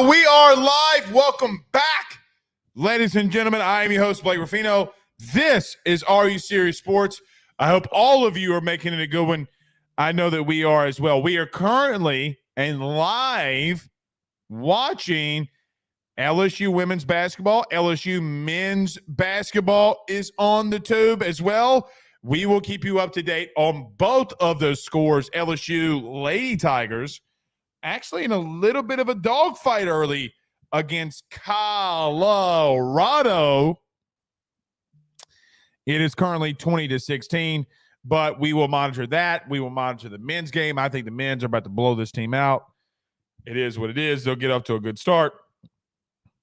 We are live. Welcome back, ladies and gentlemen. I am your host, Blake Ruffino. This is Are You Serious Sports. I hope all of you are making it a good one. I know that we are as well. We are currently and live watching LSU women's basketball. LSU men's basketball is on the tube as well. We will keep you up to date on both of those scores. LSU Lady Tigers actually in a little bit of a dogfight early against Colorado. It is currently 20-16, but we will monitor that. We will monitor the men's game. I think the men's are about to blow this team out. It is what it is. They'll get up to a good start.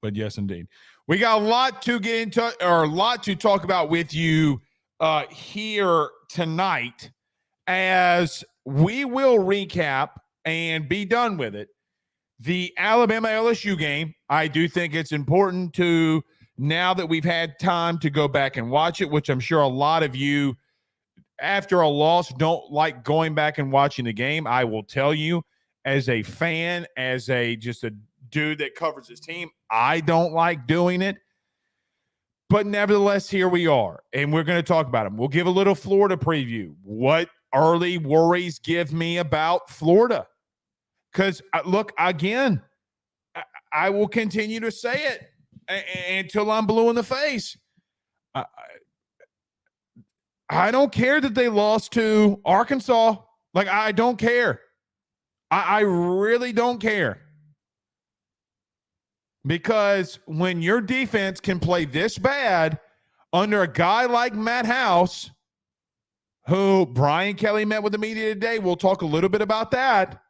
But yes, indeed. We got a lot to get into, or a lot to talk about with you here tonight, as we will recap and be done with it. The Alabama LSU game, I do think it's important to, now that we've had time to go back and watch it, which I'm sure a lot of you, after a loss, don't like going back and watching the game. I will tell you, as a fan, as just a dude that covers his team, I don't like doing it. But nevertheless, here we are, and we're going to talk about them. We'll give a little Florida preview. What early worries give me about Florida? Because, look, again, I will continue to say it until I'm blue in the face. I don't care that they lost to Arkansas. Like, I don't care. I really don't care. Because when your defense can play this bad under a guy like Matt House, who Brian Kelly met with the media today, we'll talk a little bit about that.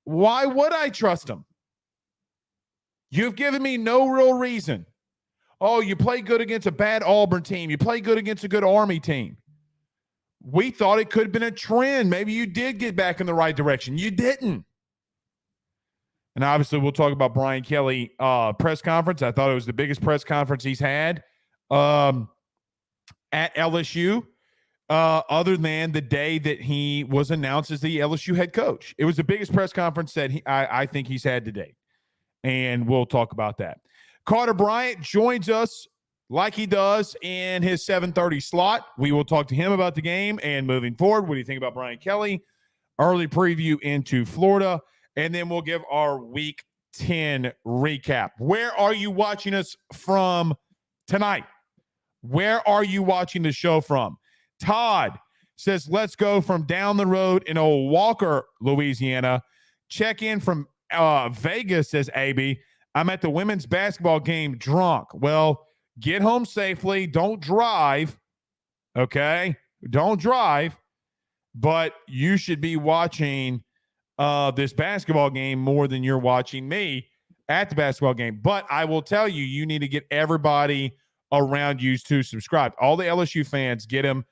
Why would I trust him? You've given me no real reason. Oh, you play good against a bad Auburn team. You play good against a good Army team. We thought it could have been a trend. Maybe you did get back in the right direction. You didn't. And obviously, we'll talk about Brian Kelly press conference. I thought it was the biggest press conference he's had at LSU, other than the day that he was announced as the LSU head coach. It was the biggest press conference that I think he's had to date. And we'll talk about that. Carter Bryant joins us like he does in his 7:30 slot. We will talk to him about the game and moving forward. What do you think about Brian Kelly? Early preview into Florida. And then we'll give our Week 10 recap. Where are you watching us from tonight? Where are you watching the show from? Todd says, let's go from down the road in old Walker, Louisiana. Check in from Vegas, says AB. I'm at the women's basketball game drunk. Well, get home safely. Don't drive. Okay? Don't drive. But you should be watching this basketball game more than you're watching me at the basketball game. But I will tell you, you need to get everybody around you to subscribe. All the LSU fans, get them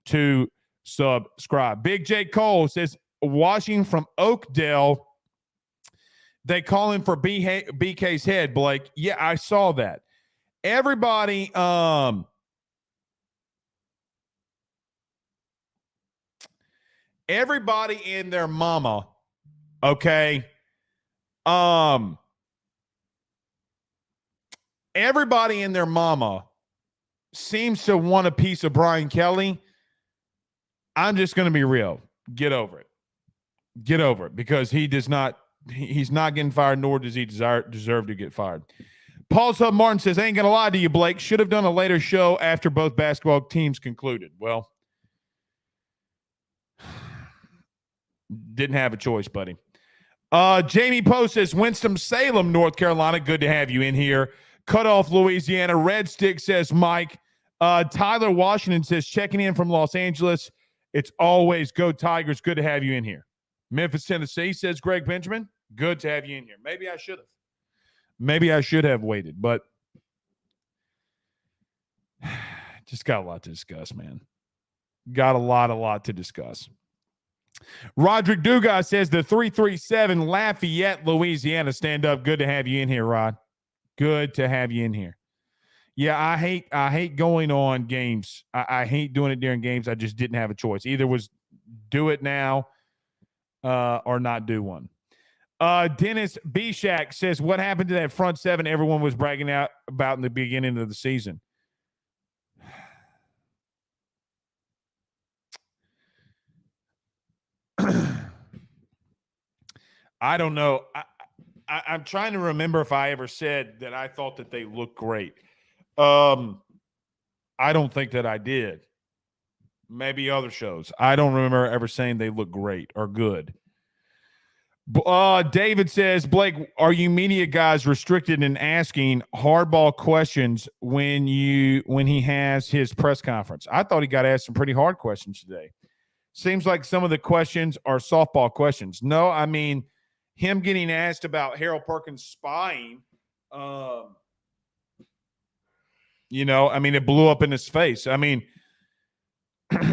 to subscribe. Big J. Cole says, watching from Oakdale, they call him for BK's head, Blake. Yeah, I saw that. Everybody, everybody and their mama, okay? Everybody and their mama seems to want a piece of Brian Kelly. I'm just going to be real. Get over it. Get over it, because he's not getting fired, nor does he deserve to get fired. Paul Sub Martin says, ain't going to lie to you, Blake. Should have done a later show after both basketball teams concluded. Well, didn't have a choice, buddy. Jamie Poe says, Winston-Salem, North Carolina. Good to have you in here. Cutoff, Louisiana. Red Stick says, Mike. Tyler Washington says, checking in from Los Angeles. It's always go Tigers. Good to have you in here. Memphis, Tennessee, says Greg Benjamin. Good to have you in here. Maybe I should have. Maybe I should have waited, but just got a lot to discuss, man. Got a lot to discuss. Roderick Dugas says the 337 Lafayette, Louisiana. Stand up. Good to have you in here, Rod. Good to have you in here. Yeah, I hate going on games. I hate doing it during games. I just didn't have a choice. Either was do it now or not do one. Dennis Bishak says, what happened to that front seven everyone was bragging out about in the beginning of the season? I don't know. I'm trying to remember if I ever said that I thought that they looked great. I don't think that I did. Maybe other shows. I don't remember ever saying they look great or good. David says, Blake, are you media guys restricted in asking hardball questions when he has his press conference? I thought he got asked some pretty hard questions today. Seems like some of the questions are softball questions. No, I mean him getting asked about Harold Perkins spying. I mean, it blew up in his face. I mean,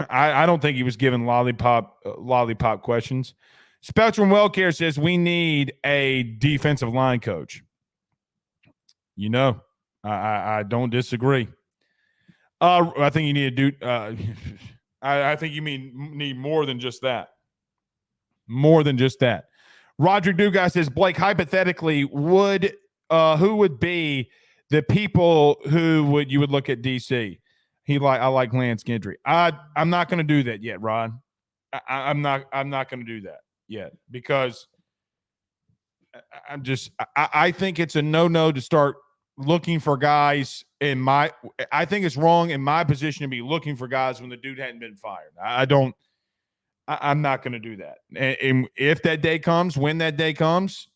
I don't think he was given lollipop questions. Spectrum Wellcare says we need a defensive line coach. I don't disagree. I think you need to do. I think you need more than just that. More than just that. Roger Dugas says, Blake, hypothetically, who would be the people you would look at DC? I like Lance Gendry. I'm not going to do that yet, Ron. I'm not going to do that yet because I think it's a no to start looking for guys I think it's wrong in my position to be looking for guys when the dude hadn't been fired. I'm not going to do that. And if that day comes, when that day comes,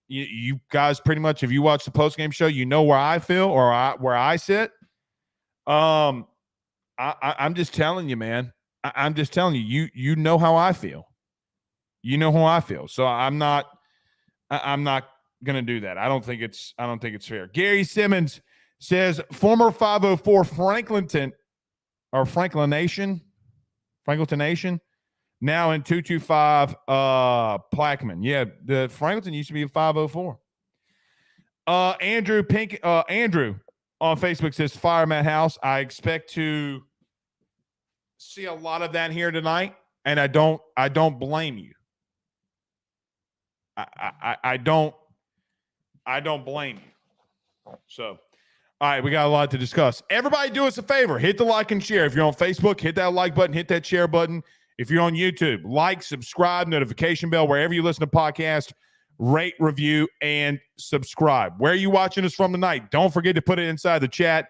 you guys pretty much, if you watch the postgame show, you know where I feel or where I sit. I'm just telling you, man. I'm just telling you. You know how I feel. You know how I feel. So I'm not going to do that. I don't think it's fair. Gary Simmons says former 504 Franklinton Nation, now in 225 Plaquemine. Yeah, the Franklinton used to be a 504. Andrew on Facebook says fire Matt House. I expect to see a lot of that here tonight, and I don't blame you. I don't blame you. So, all right, we got a lot to discuss. Everybody do us a favor. Hit the like and share. If you're on Facebook, hit that like button, hit that share button. If you're on YouTube, like, subscribe, notification bell, wherever you listen to podcasts, rate, review, and subscribe. Where are you watching us from tonight? Don't forget to put it inside the chat.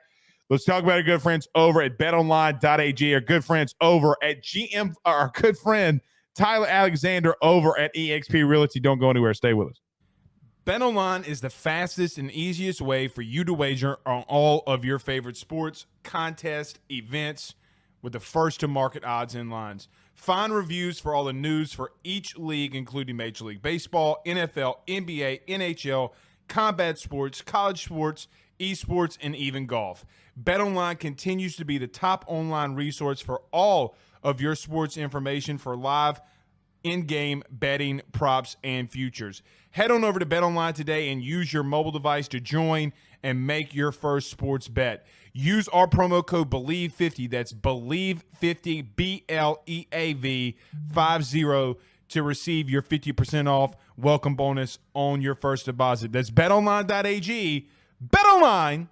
Let's talk about our good friends over at betonline.ag, our good friends over at our good friend Tyler Alexander over at eXp Realty. Don't go anywhere. Stay with us. BetOnline is the fastest and easiest way for you to wager on all of your favorite sports, contests, events with the first-to-market odds and lines. Find reviews for all the news for each league, including Major League Baseball, NFL, NBA, NHL, combat sports, college sports, esports, and even golf. BetOnline continues to be the top online resource for all of your sports information for live in-game betting, props, and futures. Head on over to BetOnline today and use your mobile device to join and make your first sports bet. Use our promo code BELIEVE50, that's BELIEVE50, BLEAV 50, to receive your 50% off welcome bonus on your first deposit. That's betonline.ag, betonline.ag.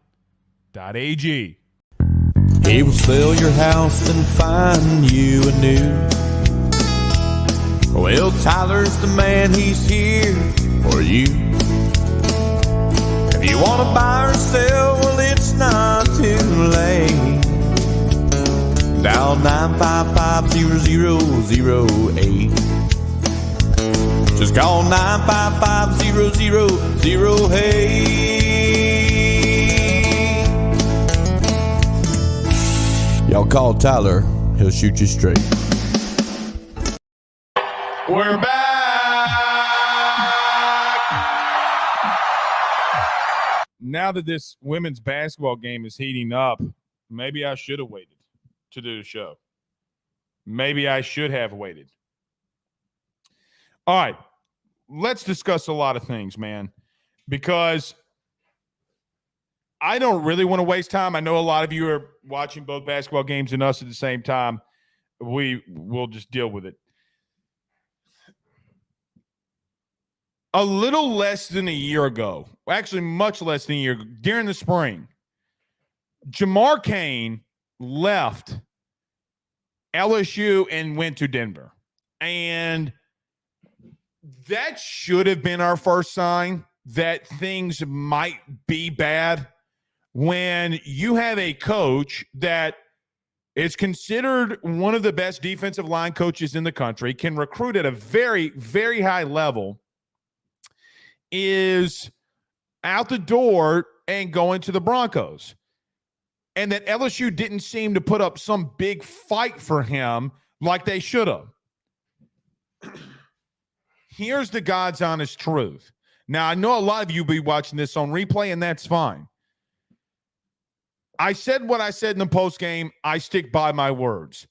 He will sell your house and find you a new. Well, Tyler's the man, he's here for you. If you want to buy or sell, well, it's not too late. Dial 955-0008. Just call 955-0008. Y'all call Tyler, he'll shoot you straight. We're back. Now that this women's basketball game is heating up, maybe I should have waited to do the show. Maybe I should have waited. All right. Let's discuss a lot of things, man, because I don't really want to waste time. I know a lot of you are watching both basketball games and us at the same time. We'll just deal with it. a little less than a year ago, actually much less than a year, during the spring, Jamar Cain left LSU and went to Denver. And that should have been our first sign that things might be bad when you have a coach that is considered one of the best defensive line coaches in the country, can recruit at a very, very high level, is out the door and going to the Broncos. And that LSU didn't seem to put up some big fight for him like they should have. Here's the God's honest truth. Now, I know a lot of you will be watching this on replay, and that's fine. I said what I said in the postgame. I stick by my words.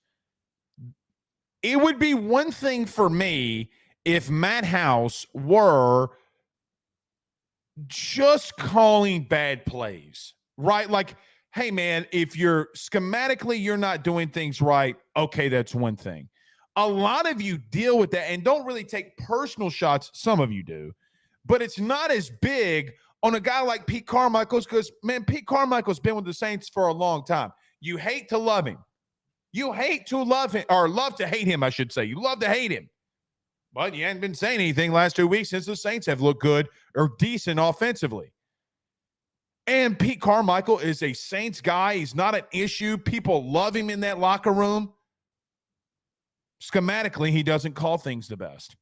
It would be one thing for me if Matt House were just calling bad plays, right? Like, hey, man, if you're schematically, you're not doing things right, okay, that's one thing. A lot of you deal with that and don't really take personal shots. Some of you do, but it's not as big on a guy like Pete Carmichael's because, man, Pete Carmichael's been with the Saints for a long time. You hate to love him. You hate to love him, or love to hate him, I should say. You love to hate him. But you hadn't been saying anything last 2 weeks since the Saints have looked good or decent offensively. And Pete Carmichael is a Saints guy. He's not an issue. People love him in that locker room. Schematically, he doesn't call things the best.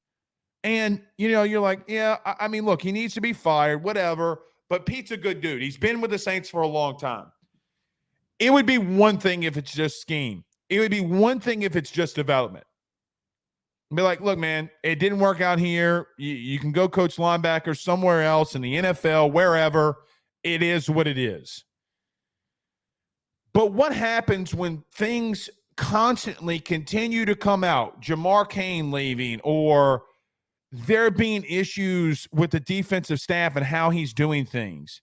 And, you know, you're like, yeah, I mean, look, he needs to be fired, whatever. But Pete's a good dude. He's been with the Saints for a long time. It would be one thing if it's just scheme. It would be one thing if it's just development. Be like, look, man, it didn't work out here. You can go coach linebacker somewhere else in the NFL, wherever. It is what it is. But what happens when things constantly continue to come out? Jamar Cain leaving, or there being issues with the defensive staff and how he's doing things.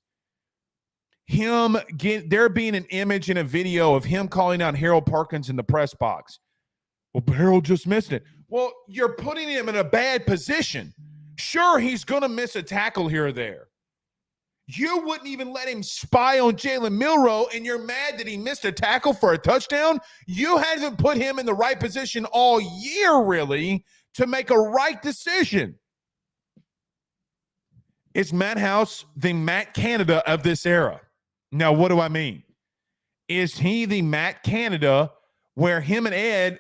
There being an image and a video of him calling out Harold Perkins in the press box. Well, Harold just missed it. Well, you're putting him in a bad position. Sure, he's going to miss a tackle here or there. You wouldn't even let him spy on Jalen Milroe, and you're mad that he missed a tackle for a touchdown? You haven't put him in the right position all year, really, to make a right decision. Is Matt House the Matt Canada of this era? Now, what do I mean? Is he the Matt Canada where him and Ed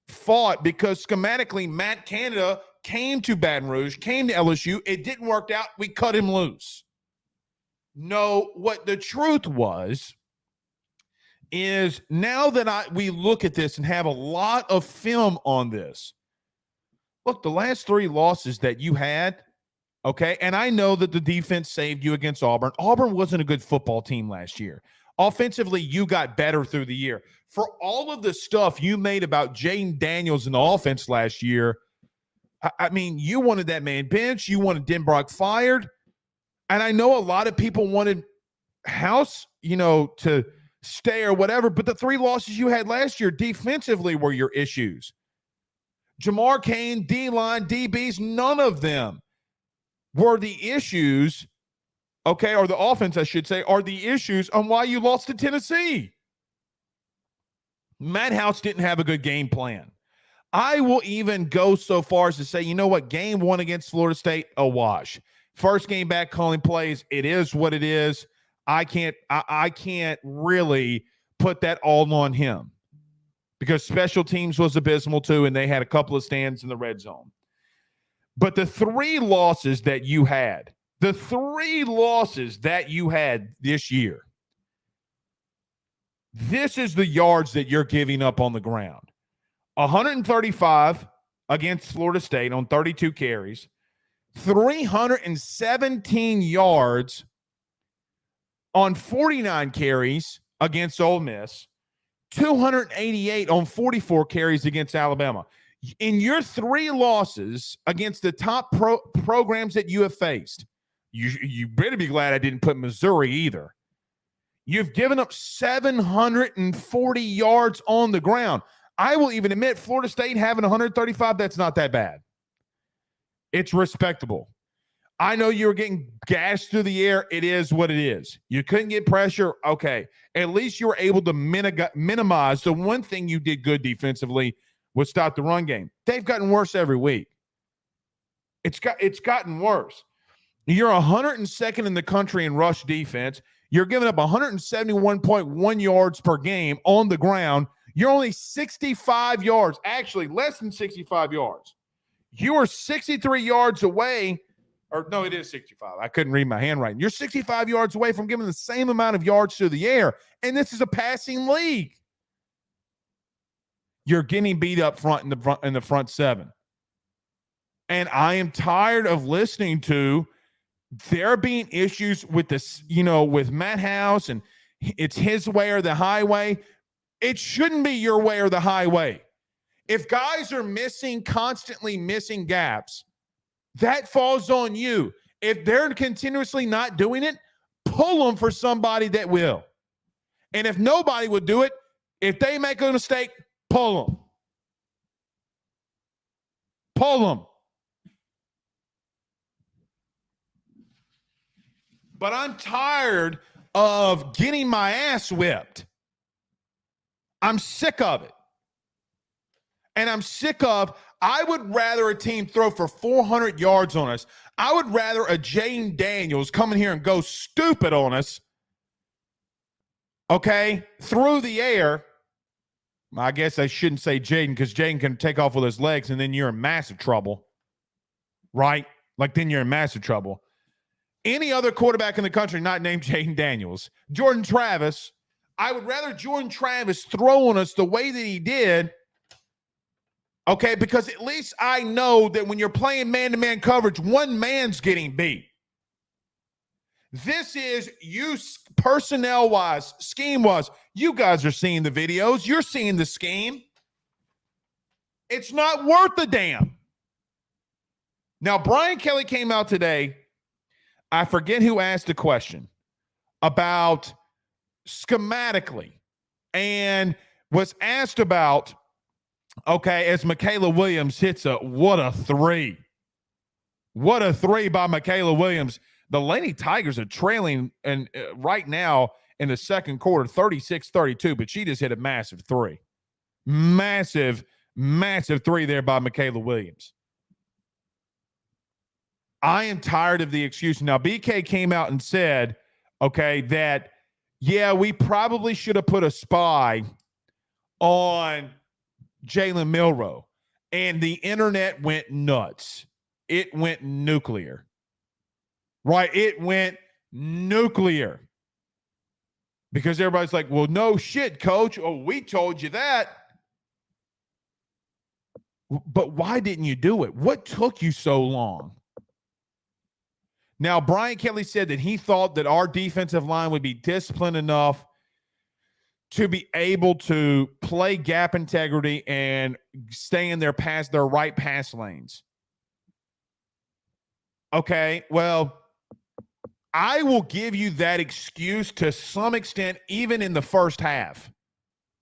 fought because schematically Matt Canada came to Baton Rouge, came to LSU, it didn't work out, we cut him loose? No, what the truth was is now that we look at this and have a lot of film on this, look, the last 3 losses that you had, okay, and I know that the defense saved you against Auburn. Auburn wasn't a good football team last year. Offensively, you got better through the year. For all of the stuff you made about Jaden Daniels in the offense last year, I mean, you wanted that man benched. You wanted Denbrock fired. And I know a lot of people wanted House, to stay or whatever, but the 3 losses you had last year defensively were your issues. Jamar Cain, D-line, DBs, none of them were the issues, okay, or the offense, I should say, are the issues on why you lost to Tennessee. Matt House didn't have a good game plan. I will even go so far as to say, you know what, game 1 against Florida State, a wash. First game back calling plays, it is what it is. I can't really put that all on him because special teams was abysmal too, and they had a couple of stands in the red zone. But the 3 losses that you had this year, this is the yards that you're giving up on the ground. 135 against Florida State on 32 carries. 317 yards on 49 carries against Ole Miss, 288 on 44 carries against Alabama. In your 3 losses against the top programs that you have faced, you better be glad I didn't put Missouri either. You've given up 740 yards on the ground. I will even admit Florida State having 135, that's not that bad. It's respectable. I know you were getting gashed through the air. It is what it is. You couldn't get pressure. Okay. At least you were able to minimize. The one thing you did good defensively was stop the run game. They've gotten worse every week. It's gotten worse. You're 102nd in the country in rush defense. You're giving up 171.1 yards per game on the ground. You're only 65 yards, actually less than 65 yards. You are 63 yards away. Or no, it is 65. I couldn't read my handwriting. You're 65 yards away from giving the same amount of yards to the air, and this is a passing league. You're getting beat up front in the front seven. And I am tired of listening to there being issues with this, with Matt House, and it's his way or the highway. It shouldn't be your way or the highway. If guys are constantly missing gaps, that falls on you. If they're continuously not doing it, pull them for somebody that will. And if nobody would do it, if they make a mistake, pull them. Pull them. But I'm tired of getting my ass whipped. I'm sick of it. And I'm sick of, I would rather a team throw for 400 yards on us. I would rather a Jaden Daniels come in here and go stupid on us, okay, through the air. I guess I shouldn't say Jaden, because Jaden can take off with his legs and then you're in massive trouble, right? Like then you're in massive trouble. Any other quarterback in the country not named Jaden Daniels. Jordan Travis, I would rather Jordan Travis throw on us the way that he did. Okay, because at least I know that when you're playing man-to-man coverage, one man's getting beat. This is you personnel-wise, scheme-wise. You guys are seeing the videos. You're seeing the scheme. It's not worth a damn. Now, Brian Kelly came out today. I forget who asked the question about schematically and was asked about, okay, as Michaela Williams hits what a three. What a three by Michaela Williams. The Lady Tigers are trailing and right now in the second quarter, 36-32, but she just hit a massive three. Massive three there by Michaela Williams. I am tired of the excuse. Now, BK came out and said, okay, that, yeah, we probably should have put a spy on Jalen Milroe. And the internet went nuts. It went nuclear. Right? It went nuclear. Because everybody's like, well, no shit, coach. Oh, we told you that. But why didn't you do it? What took you so long? Now, Brian Kelly said that he thought that our defensive line would be disciplined enough to be able to play gap integrity and stay in their right pass lanes. Okay, well, I will give you that excuse to some extent, even in the first half,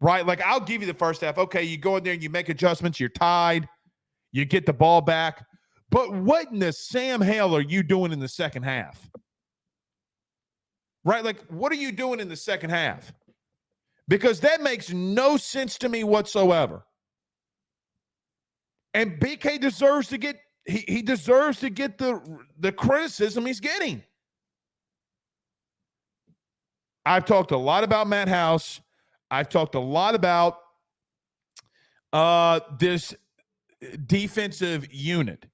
right? Like, I'll give you the first half. Okay, you go in there and you make adjustments. You're tied. You get the ball back. But what in the Sam Hale are you doing in the second half? Right? Like, what are you doing in the second half? Because that makes no sense to me whatsoever. And BK deserves to get he deserves to get the criticism he's getting. I've talked a lot about Matt House. I've talked a lot about this defensive unit.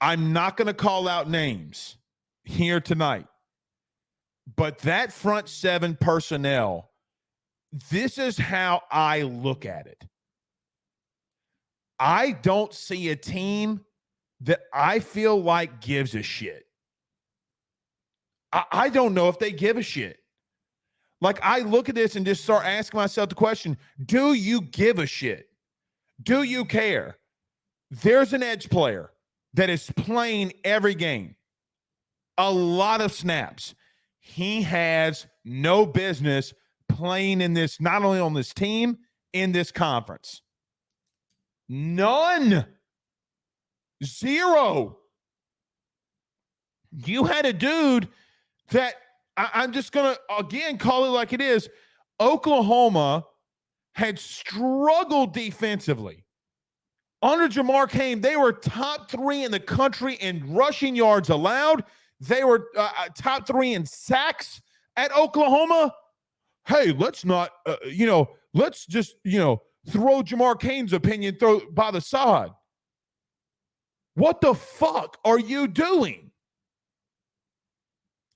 I'm not going to call out names here tonight, but that front seven personnel, this is how I look at it. I don't see a team that I feel like gives a shit. I don't know if they give a shit. Like, I look at this and just start asking myself the question, do you give a shit? Do you care? There's an edge player that is playing every game, a lot of snaps. He has no business playing in this, not only on this team, in this conference. None. Zero. You had a dude that I'm just going to, again, call it like it is. Oklahoma had struggled defensively. Under Jamar Cain, they were top 3 in the country in rushing yards allowed. They were top 3 in sacks at Oklahoma. Hey, let's not, let's just, throw Jamar Cain's opinion by the side. What the fuck are you doing?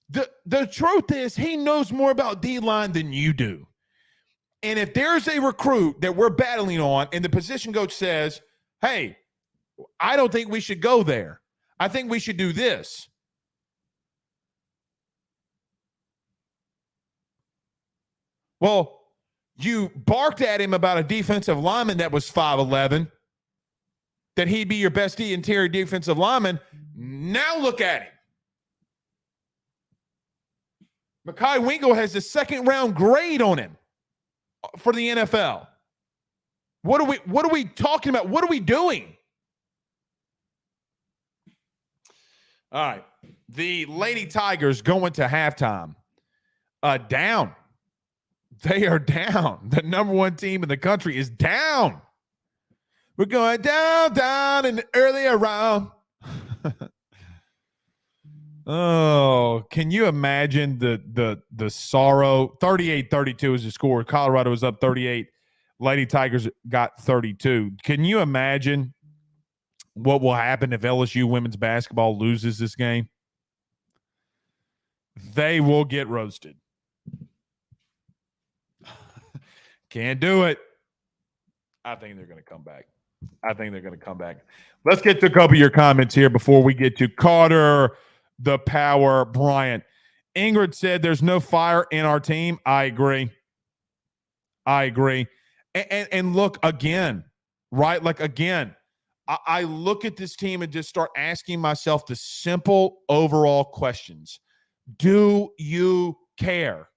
The truth is, he knows more about D-line than you do. And if there's a recruit that we're battling on and the position coach says, hey, I don't think we should go there. I think we should do this. Well, you barked at him about a defensive lineman that was 5'11", that he'd be your best interior defensive lineman. Now look at him. Mekhi Wingo has the 2nd-round grade on him for the NFL. What are we talking about? What are we doing? All right. The Lady Tigers going to halftime. Down. They are down. The number 1 team in the country is down. We're going down in the earlier round. Oh, can you imagine the sorrow? 38-32 is the score. Colorado was up 38. Lady Tigers got 32. Can you imagine what will happen if LSU women's basketball loses this game? They will get roasted. Can't do it. I think they're going to come back. Let's get to a couple of your comments here before we get to Carter, the Power, Bryant. Ingrid said there's no fire in our team. I agree. And look, again, right? Like, again, I look at this team and just start asking myself the simple overall questions. Do you care?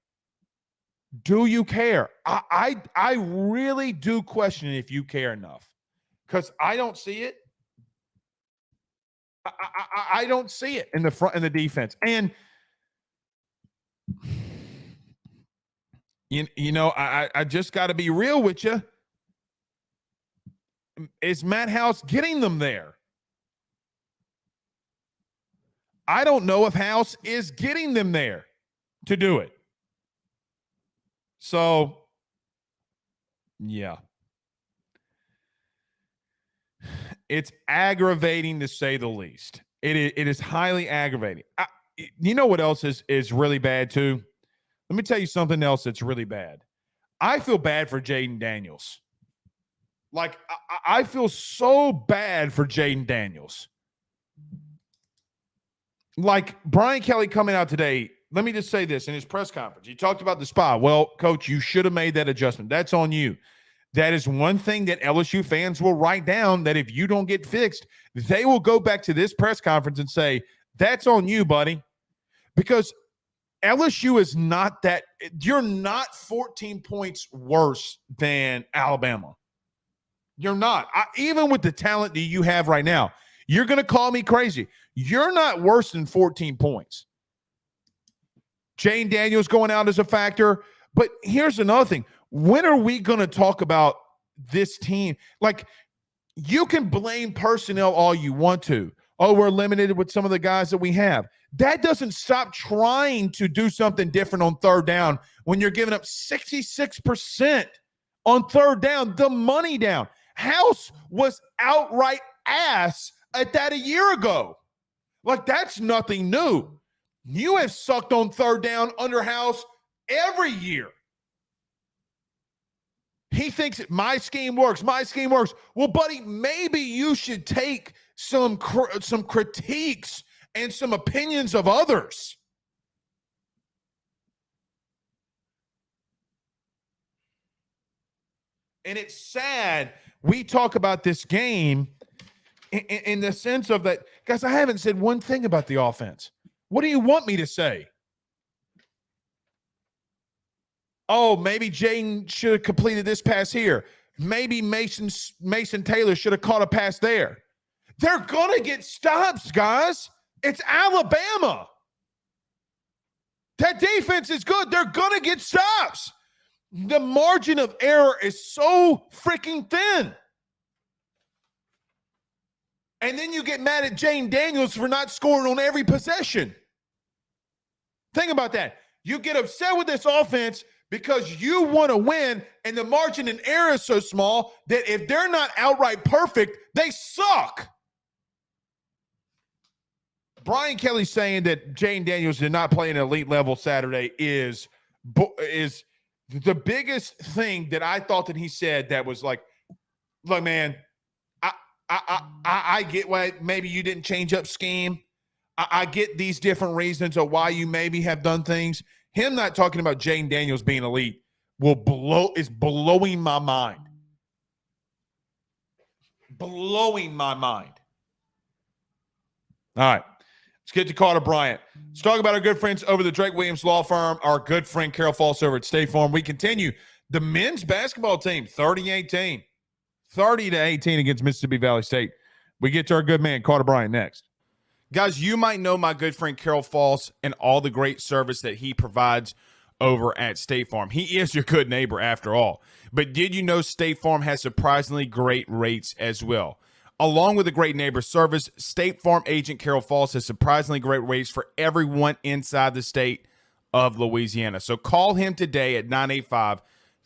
Do you care? I really do question if you care enough, because I don't see it. I don't see it in the front, in the defense. And I just got to be real with you. Is Matt House getting them there? I don't know if House is getting them there to do it. So, yeah. It's aggravating to say the least. It is highly aggravating. You know what else is really bad too? Let me tell you something else that's really bad. I feel bad for Jaden Daniels. Like, I feel so bad for Jaden Daniels. Like, Brian Kelly coming out today, let me just say this, in his press conference, he talked about the spy. Well, Coach, you should have made that adjustment. That's on you. That is one thing that LSU fans will write down, that if you don't get fixed, they will go back to this press conference and say, that's on you, buddy. Because LSU is not that – you're not 14 points worse than Alabama. You're not. Even with the talent that you have right now, you're going to call me crazy. You're not worse than 14 points. Jane Daniels going out as a factor. But here's another thing. When are we going to talk about this team? Like, you can blame personnel all you want to. Oh, we're limited with some of the guys that we have. That doesn't stop trying to do something different on third down when you're giving up 66% on third down, the money down. House was outright ass at that a year ago. Like, that's nothing new. You have sucked on third down under House every year. He thinks that my scheme works. Well, buddy, maybe you should take some critiques and some opinions of others. And it's sad we talk about this game in the sense of that, guys, I haven't said one thing about the offense. What do you want me to say? Oh, maybe Jaden should have completed this pass here. Maybe Mason Taylor should have caught a pass there. They're going to get stops, guys. It's Alabama. That defense is good. They're going to get stops. The margin of error is so freaking thin. And then you get mad at Jane Daniels for not scoring on every possession. Think about that. You get upset with this offense because you want to win, and the margin of error is so small that if they're not outright perfect, they suck. Brian Kelly saying that Jane Daniels did not play an elite level Saturday is the biggest thing that I thought that he said that was like, look, man, I get why maybe you didn't change up scheme. I get these different reasons of why you maybe have done things. Him not talking about Jane Daniels being elite is blowing my mind. Blowing my mind. All right. Let's get to Carter Bryant. Let's talk about our good friends over the Drake Williams Law Firm, our good friend Carol Falls over at State Farm. We continue. The men's basketball team, 30-18 against Mississippi Valley State. We get to our good man, Carter Bryant, next. Guys, you might know my good friend Carol Falls and all the great service that he provides over at State Farm. He is your good neighbor after all. But did you know State Farm has surprisingly great rates as well? Along with a great neighbor service, State Farm agent Carol Falls has surprisingly great rates for everyone inside the state of Louisiana. So call him today at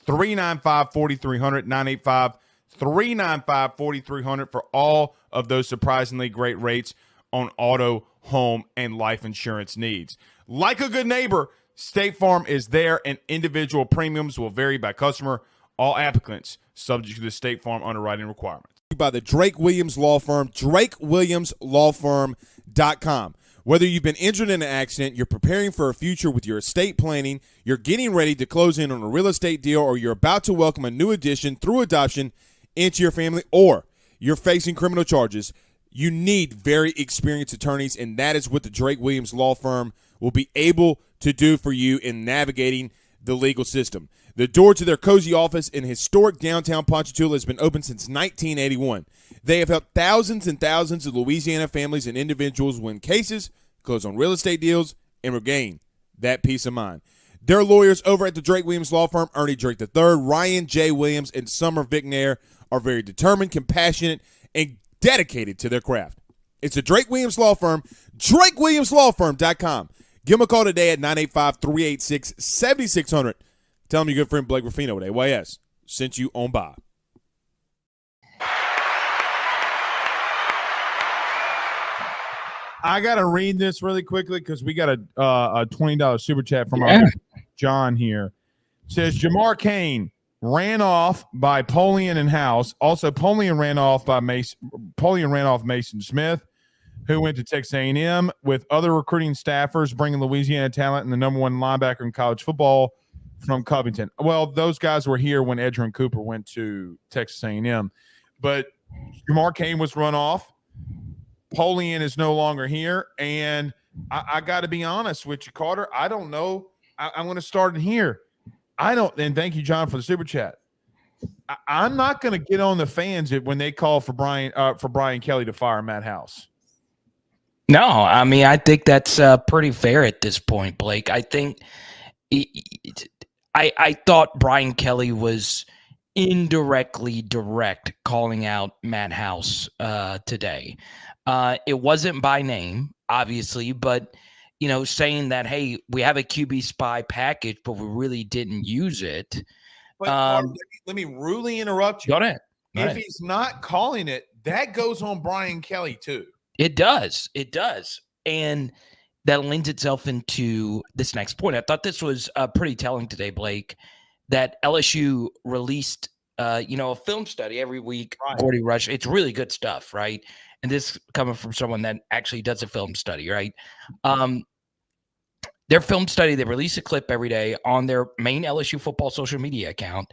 985-395-4300, 985-395-4300 for all of those surprisingly great rates on auto, home, and life insurance needs. Like a good neighbor, State Farm is there, and individual premiums will vary by customer. All applicants subject to the State Farm underwriting requirements. By the Drake Williams Law Firm, drakewilliamslawfirm.com. Whether you've been injured in an accident, you're preparing for a future with your estate planning, you're getting ready to close in on a real estate deal, or you're about to welcome a new addition through adoption into your family, or you're facing criminal charges, you need very experienced attorneys, and that is what the Drake Williams Law Firm will be able to do for you in navigating the legal system. The door to their cozy office in historic downtown Ponchatoula has been open since 1981. They have helped thousands and thousands of Louisiana families and individuals win cases, close on real estate deals, and regain that peace of mind. Their lawyers over at the Drake Williams Law Firm, Ernie Drake III, Ryan J. Williams, and Summer Vicnair, are very determined, compassionate, and dedicated to their craft. It's the Drake Williams Law Firm, drakewilliamslawfirm.com. Give them a call today at 985-386-7600. Tell them your good friend Blake Ruffino at AYS sent you on by. I got to read this really quickly because we got a $20 super chat from our John here. It says Jamar Kane ran off by Polian and House. Also, Polian ran off Mason Smith, who went to Texas A&M with other recruiting staffers, bringing Louisiana talent and the number one linebacker in college football from Covington. Well, those guys were here when Edgerrin Cooper went to Texas A&M. But Jamar Kane was run off. Polian is no longer here. And I got to be honest with you, Carter. I don't know. I'm going to start in here. And thank you, John, for the super chat. I'm not going to get on the fans when they call for Brian Kelly to fire Matt House. No, I mean, I think that's pretty fair at this point, Blake. I think I thought Brian Kelly was indirectly direct calling out Matt House today. It wasn't by name, obviously, but saying that, hey, we have a QB spy package, but we really didn't use it. But let me rudely interrupt you. Go ahead. If he's not calling it, that goes on Brian Kelly too. It does. It does. And that lends itself into this next point. I thought this was pretty telling today, Blake, that LSU released, a film study every week. Right. Gordy Rush. It's really good stuff, right? And this coming from someone that actually does a film study, right? Their film study, they release a clip every day on their main LSU football social media account.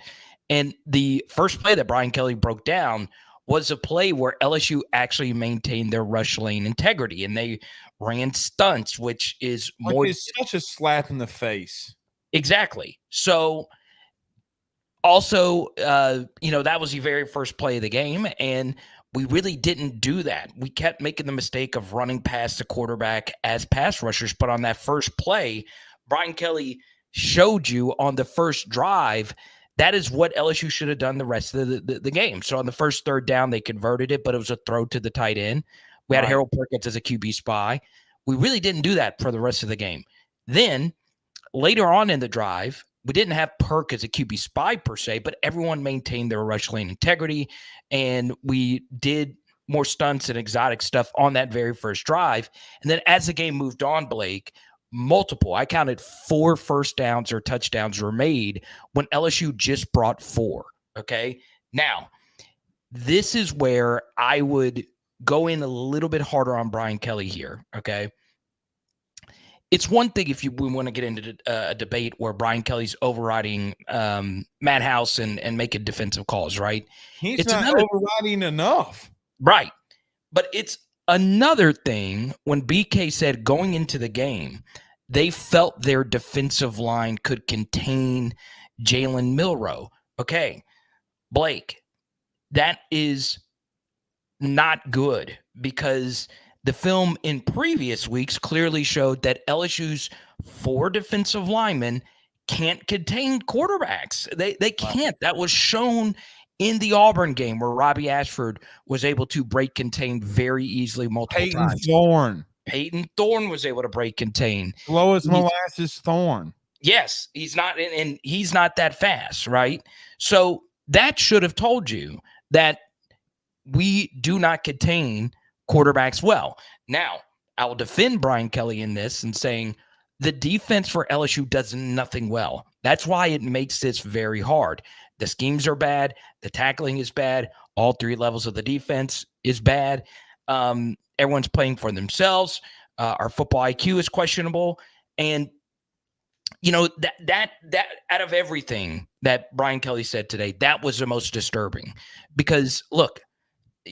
And the first play that Brian Kelly broke down was a play where LSU actually maintained their rush lane integrity, and they ran stunts, which is more. It's such a slap in the face. Exactly. So also, that was the very first play of the game. And We really didn't do that. We kept making the mistake of running past the quarterback as pass rushers. But on that first play, Brian Kelly showed you on the first drive, that is what LSU should have done the rest of the game. So on the first third down, they converted it, but it was a throw to the tight end. We had Harold Perkins as a QB spy. We really didn't do that for the rest of the game. Then later on in the drive, we didn't have Perk as a QB spy per se, but everyone maintained their rush lane integrity, and we did more stunts and exotic stuff on that very first drive. And then as the game moved on, Blake, I counted 4 first downs or touchdowns were made when LSU just brought 4. Okay. Now, this is where I would go in a little bit harder on Brian Kelly here. Okay. It's one thing if we want to get into a debate where Brian Kelly's overriding Matt House and making defensive calls, right? He's not overriding enough. Right. But it's another thing when BK said going into the game, they felt their defensive line could contain Jalen Milroe. Okay, Blake, that is not good because the film in previous weeks clearly showed that LSU's 4 defensive linemen can't contain quarterbacks. They can't. That was shown in the Auburn game where Robbie Ashford was able to break contain very easily multiple times. Peyton Thorne was able to break contain. Slow as molasses Thorne. Yes, he's not, and he's not that fast, right? So that should have told you that we do not contain quarterbacks well. Now, I will defend Brian Kelly in this and saying the defense for LSU does nothing well. That's why it makes this very hard. The schemes are bad. The tackling is bad. All 3 levels of the defense is bad. Everyone's playing for themselves. Our football IQ is questionable. And, you know, that out of everything that Brian Kelly said today, that was the most disturbing. Because, look,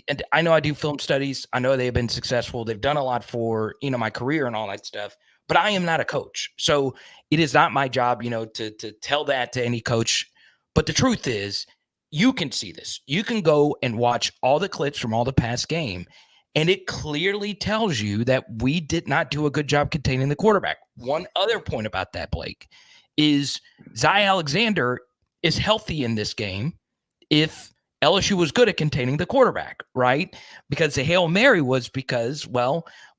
and I know I do film studies. I know they've been successful. They've done a lot for, my career and all that stuff. But I am not a coach. So it is not my job, to tell that to any coach. But the truth is, you can see this. You can go and watch all the clips from all the past game, and it clearly tells you that we did not do a good job containing the quarterback. One other point about that, Blake, is Zy Alexander is healthy in this game if LSU was good at containing the quarterback, right? Because the Hail Mary was because,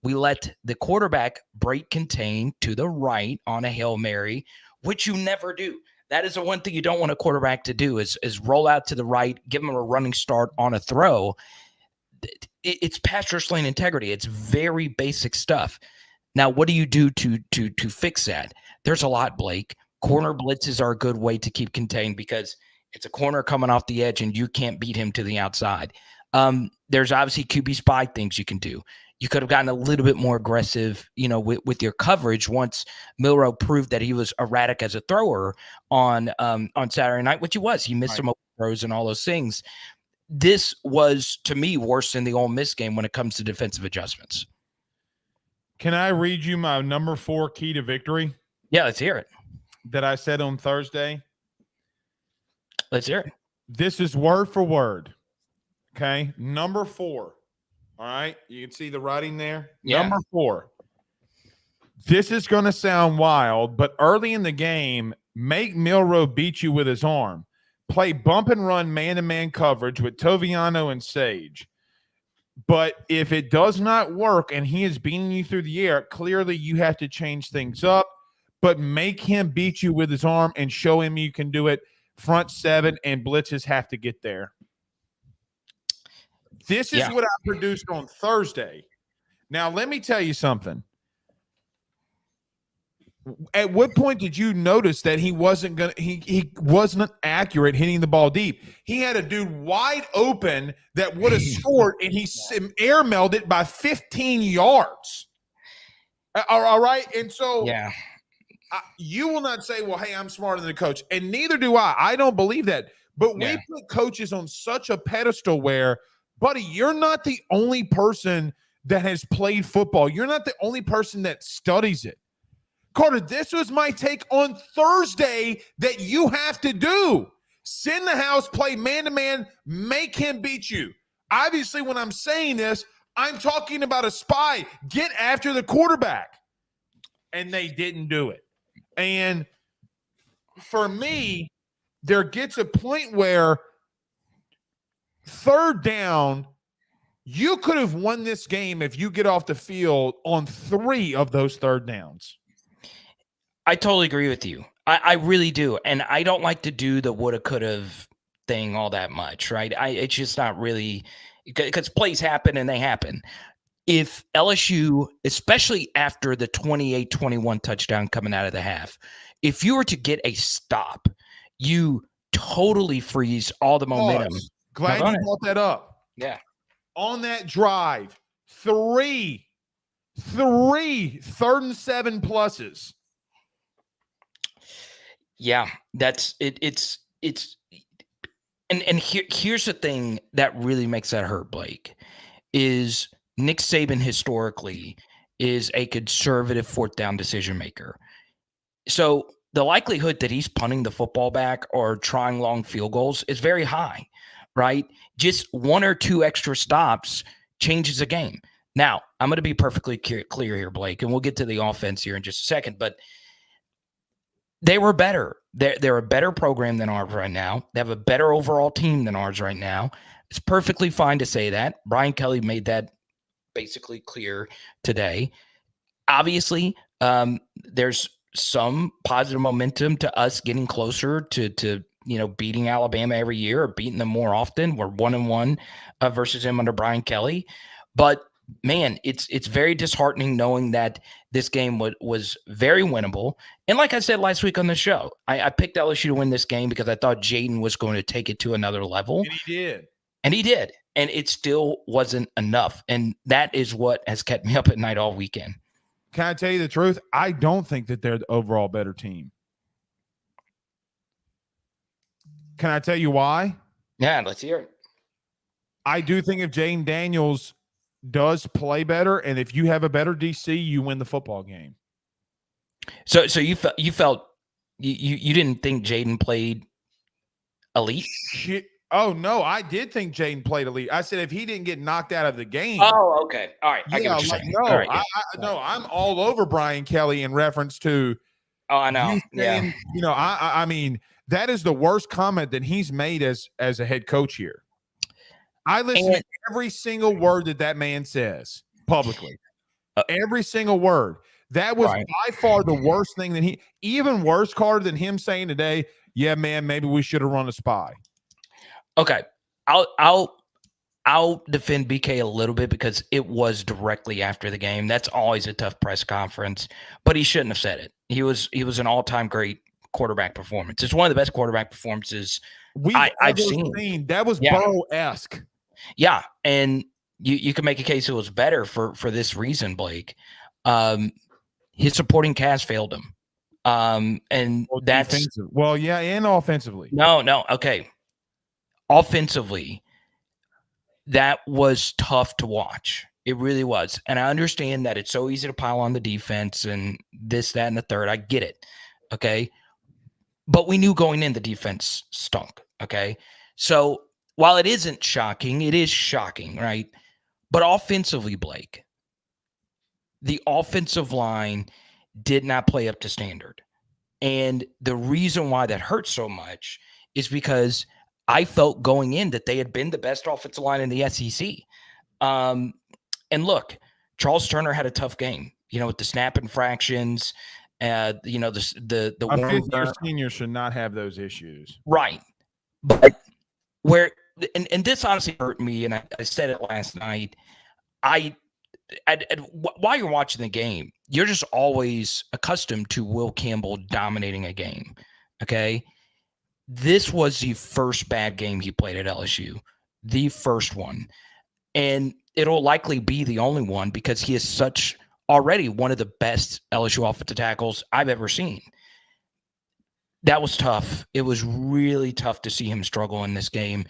we let the quarterback break contain to the right on a Hail Mary, which you never do. That is the one thing you don't want a quarterback to do is roll out to the right, give him a running start on a throw. It's pass rush lane integrity. It's very basic stuff. Now, what do you do to fix that? There's a lot, Blake. Corner blitzes are a good way to keep contained because it's a corner coming off the edge and you can't beat him to the outside. There's obviously QB spy things you can do. You could have gotten a little bit more aggressive, with your coverage once Milroe proved that he was erratic as a thrower on Saturday night, which he was. He missed some open throws and all those things. This was, to me, worse than the Ole Miss game when it comes to defensive adjustments. Can I read you my number 4 key to victory? Yeah, let's hear it. That I said on Thursday? Let's hear it. This is word for word. Okay. Number 4. All right. You can see the writing there. Yeah. Number 4. This is going to sound wild, but early in the game, make Milroe beat you with his arm. Play bump and run man-to-man coverage with Toviano and Sage. But if it does not work and he is beating you through the air, clearly you have to change things up. But make him beat you with his arm and show him you can do it. Front 7 and blitzes have to get there. This is what I produced on Thursday. Now, let me tell you something. At what point did you notice that he wasn't accurate hitting the ball deep? He had a dude wide open that would have scored, and he air mailed it by 15 yards. All right? And so you will not say, well, hey, I'm smarter than the coach. And neither do I. I don't believe that. But we put coaches on such a pedestal where, buddy, you're not the only person that has played football. You're not the only person that studies it. Carter, this was my take on Thursday that you have to do. Send the house, play man-to-man, make him beat you. Obviously, when I'm saying this, I'm talking about a spy. Get after the quarterback. And they didn't do it. And for me, there gets a point where third down, you could have won this game if you get off the field on 3 of those third downs. I totally agree with you. I really do. And I don't like to do the woulda, coulda thing all that much, right? It's just not really – because plays happen and they happen. If LSU, especially after the 28-21 touchdown coming out of the half, if you were to get a stop, you totally freeze all the momentum. Glad you brought that up. Yeah. On that drive, 3 third and 7 pluses. Yeah, that's it. Here's the thing that really makes that hurt, Blake, is Nick Saban historically is a conservative fourth down decision maker. So the likelihood that he's punting the football back or trying long field goals is very high, right? Just 1 or 2 extra stops changes a game. Now, I'm going to be perfectly clear here, Blake, and we'll get to the offense here in just a second, but they were better. They're a better program than ours right now. They have a better overall team than ours right now. It's perfectly fine to say that. Brian Kelly made that basically clear today. Obviously, there's some positive momentum to us getting closer to beating Alabama every year or beating them more often. We're 1-1 versus him under Brian Kelly. But man, it's very disheartening knowing that this game was very winnable. And like I said last week on the show, I picked LSU to win this game because I thought Jaden was going to take it to another level. And he did. And it still wasn't enough. And that is what has kept me up at night all weekend. Can I tell you the truth? I don't think that they're the overall better team. Can I tell you why? Yeah, let's hear it. I do think if Jane Daniels does play better, and if you have a better DC, you win the football game. So you felt you didn't think Jaden played elite? Shit. Oh no, I did think Jaden played elite. I said if he didn't get knocked out of the game. Oh, okay. All right. I get what you're saying. No, all right, no, I'm all over Brian Kelly in reference to. Oh, I know. Saying, yeah. I mean, that is the worst comment that he's made as a head coach here. I listen to every single word that man says publicly. Every single word. That was by far the worst thing that even worse, Carter, than him saying today, yeah, man, maybe we should have run a spy. Okay. I'll defend BK a little bit because it was directly after the game. That's always a tough press conference, but he shouldn't have said it. He was an all-time great quarterback performance. It's one of the best quarterback performances I've seen. That was Burrow-esque. Yeah, and you can make a case it was better for this reason, Blake. His supporting cast failed him. And that's defensive. Well, yeah, and offensively. No, okay. Offensively, that was tough to watch. It really was. And I understand that it's so easy to pile on the defense and this, that, and the third. I get it. Okay. But we knew going in the defense stunk. Okay. So while it isn't shocking, it is shocking, right? But offensively, Blake, the offensive line did not play up to standard. And the reason why that hurts so much is because I felt going in that they had been the best offensive line in the SEC. And look, Charles Turner had a tough game, with the snap infractions, the a fifth-year senior should not have those issues. Right. But and this honestly hurt me, and I said it last night. While you're watching the game, you're just always accustomed to Will Campbell dominating a game. Okay. This was the first bad game he played at LSU, the first one. And it'll likely be the only one because he is already one of the best LSU offensive tackles I've ever seen. That was tough. It was really tough to see him struggle in this game.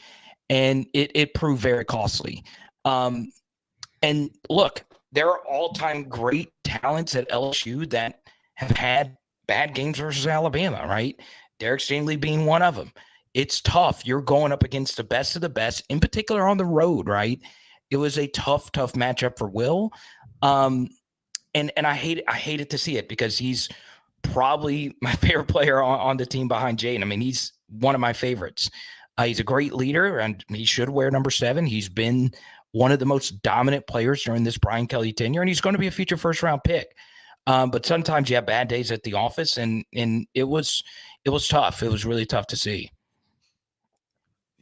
And it proved very costly. And look, there are all-time great talents at LSU that have had bad games versus Alabama, right? Derek Stingley being one of them. it's tough. You're going up against the best of the best, in particular on the road, right? It was a tough matchup for Will. And I hated to see it because he's probably my favorite player on the team behind Jaden. I mean, he's one of my favorites. He's a great leader, and he should wear number 7. He's been one of the most dominant players during this Brian Kelly tenure, and he's going to be a future first-round pick. But sometimes you have bad days at the office, and it was tough. It was really tough to see.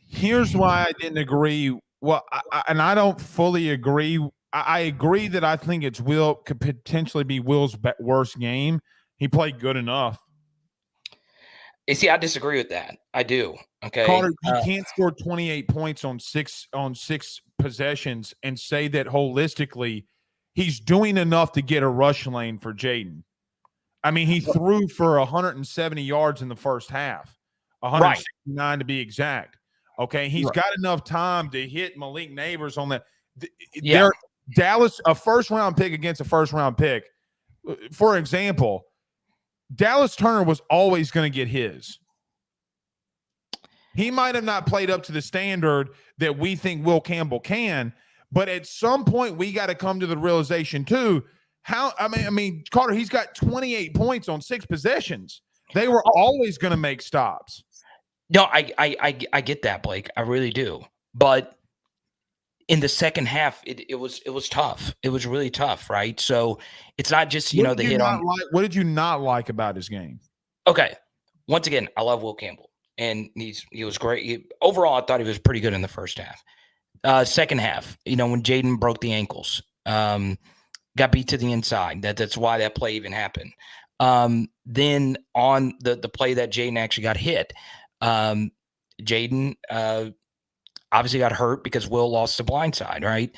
Here's why I didn't agree. Well, and I don't fully agree. I agree that I think could potentially be Will's worst game. He played good enough. You see, I disagree with that. I do. Okay, Carter, you can't score 28 points on six possessions and say that holistically he's doing enough to get a rush lane for Jaden. I mean, he threw for 170 yards in the first half, 169 to be exact. Okay, he's got enough time to hit Malik Neighbors on that. Yeah. Dallas, a first-round pick against a first-round pick. For example, Dallas Turner was always going to get his. He might have not played up to the standard that we think Will Campbell can, but at some point we got to come to the realization too. I mean, Carter, he's got 28 points on 6 possessions. They were always going to make stops. No, I get that, Blake. I really do. But in the second half, it was tough. It was really tough, right? So it's not just the hit on. What did you not like about his game? Okay, once again, I love Will Campbell, and he was great. Overall, I thought he was pretty good in the first half. Second half, when Jaden broke the ankles, got beat to the inside. That's why that play even happened. Then on the play that Jaden actually got hit, Jaden obviously got hurt because Will lost the blind side, right?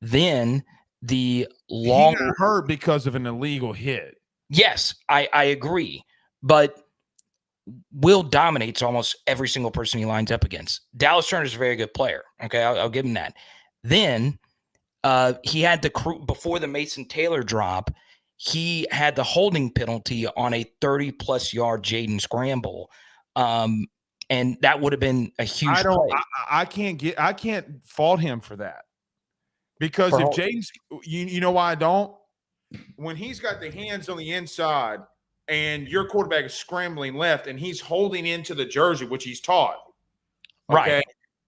Then he got hurt because of an illegal hit. Yes, I agree. But Will dominates almost every single person he lines up against. Dallas Turner is a very good player. Okay, I'll give him that. Then he had before the Mason Taylor drop, he had the holding penalty on a 30-plus yard Jaden scramble. And that would have been a huge play. I can't fault him for that. Because if Jaden's, you know why I don't? When he's got the hands on the inside and your quarterback is scrambling left and he's holding into the jersey, which he's taught. Okay? Right.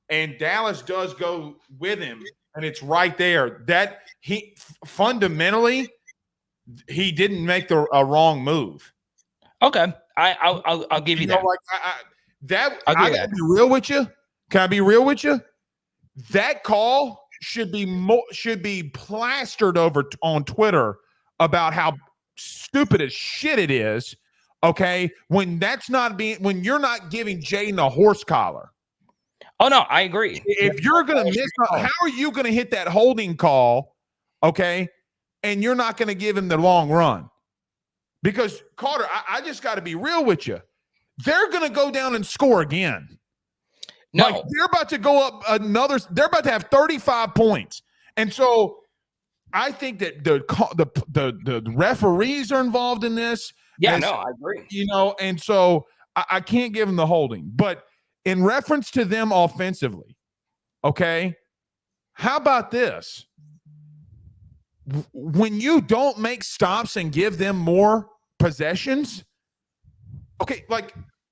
And Dallas does go with him, and it's right there. That he fundamentally he didn't make a wrong move. Okay. I'll give you that. I gotta be real with you. Can I be real with you? That call should be plastered over on Twitter about how stupid as shit it is. Okay, when you're not giving Jaden a horse collar. Oh no, I agree. If you're gonna miss, how are you gonna hit that holding call? Okay, and you're not gonna give him the long run because Carter, I just got to be real with you. They're going to go down and score again. No, they're about to go up they're about to have 35 points. And so I think that the referees are involved in this. Yeah, I agree. And so I can't give them the holding. But in reference to them offensively, okay, how about this? When you don't make stops and give them more possessions, okay,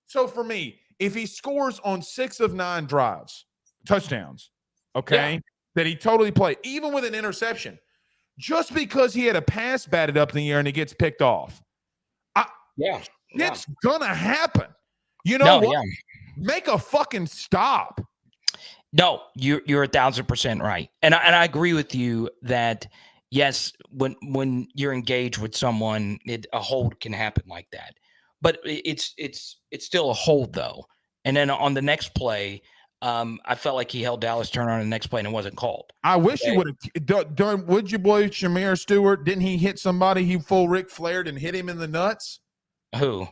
so for me, if he scores on 6 of 9 drives, touchdowns, okay, that he totally played, even with an interception, just because he had a pass batted up in the air and it gets picked off, it's gonna happen. You know what? Yeah. Make a fucking stop. No, you're 1,000% right, and I agree with you that yes, when you're engaged with someone, a hold can happen like that. But it's still a hold though. And then on the next play, I felt like he held Dallas Turner on the next play and it wasn't called. I wish he would have. Would your boy Shamir Stewart? Didn't he hit somebody? He full Ric Flaired and hit him in the nuts. Who?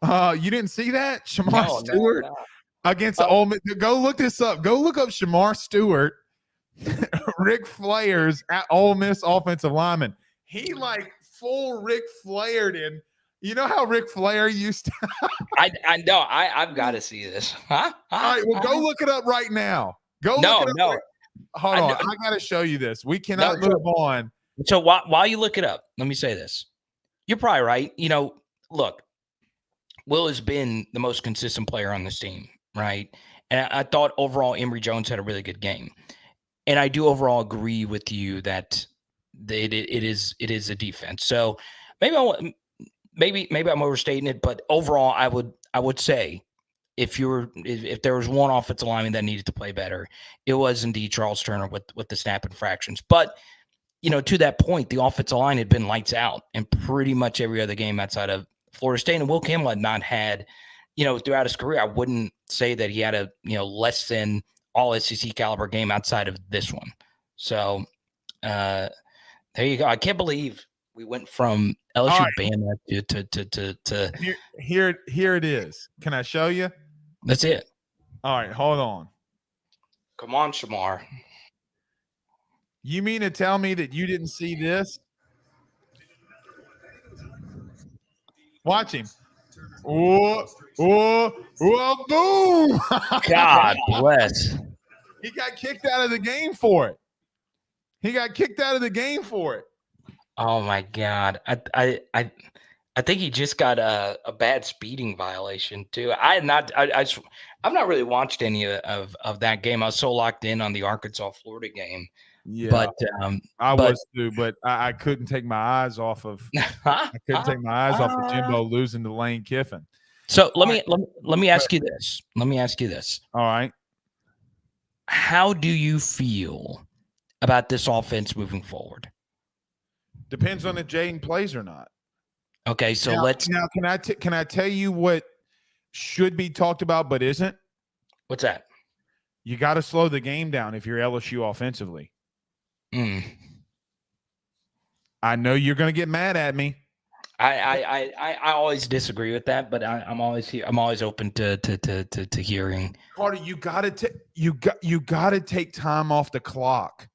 You didn't see that? Shamar Stewart against Ole Miss. Go look this up. Go look up Shamar Stewart, Ric Flair's at Ole Miss offensive lineman. He full Ric Flaired in. You know how Ric Flair used to. I know. I've got to see this. Huh? All right, well, go look it up right now. Go No, look it up. no. Hold on, I got to show you this. We cannot move on. So while you look it up, let me say this. You're probably right. You know, look, Will has been the most consistent player on this team, right? And I thought overall Emory Jones had a really good game. And I do overall agree with you that it is a defense. So maybe I'm overstating it, but overall I would say if there was one offensive lineman that needed to play better, it was indeed Charles Turner with the snap infractions. But to that point, the offensive line had been lights out in pretty much every other game outside of Florida State, and Will Campbell had not had, throughout his career, I wouldn't say that he had a less than all SEC caliber game outside of this one. So there you go. I can't believe we went from LSU Bama to here it is. Can I show you? That's it. All right, hold on. Come on, Shamar. You mean to tell me that you didn't see this? Watch him. Oh, boom! God bless. He got kicked out of the game for it. Oh my God. I think he just got a bad speeding violation too. I'm not really watched any of that game. I was so locked in on the Arkansas Florida game. Yeah, but I was too, but I couldn't take my eyes off of Jimbo losing to Lane Kiffin. So let me ask you this. All right. How do you feel about this offense moving forward? Depends on if Jaden plays or not. Okay, so can I tell you what should be talked about but isn't? What's that? You got to slow the game down if you're LSU offensively. I know you're going to get mad at me. I always disagree with that, but I'm always here. I'm always open to hearing. Carter, you got to take time off the clock.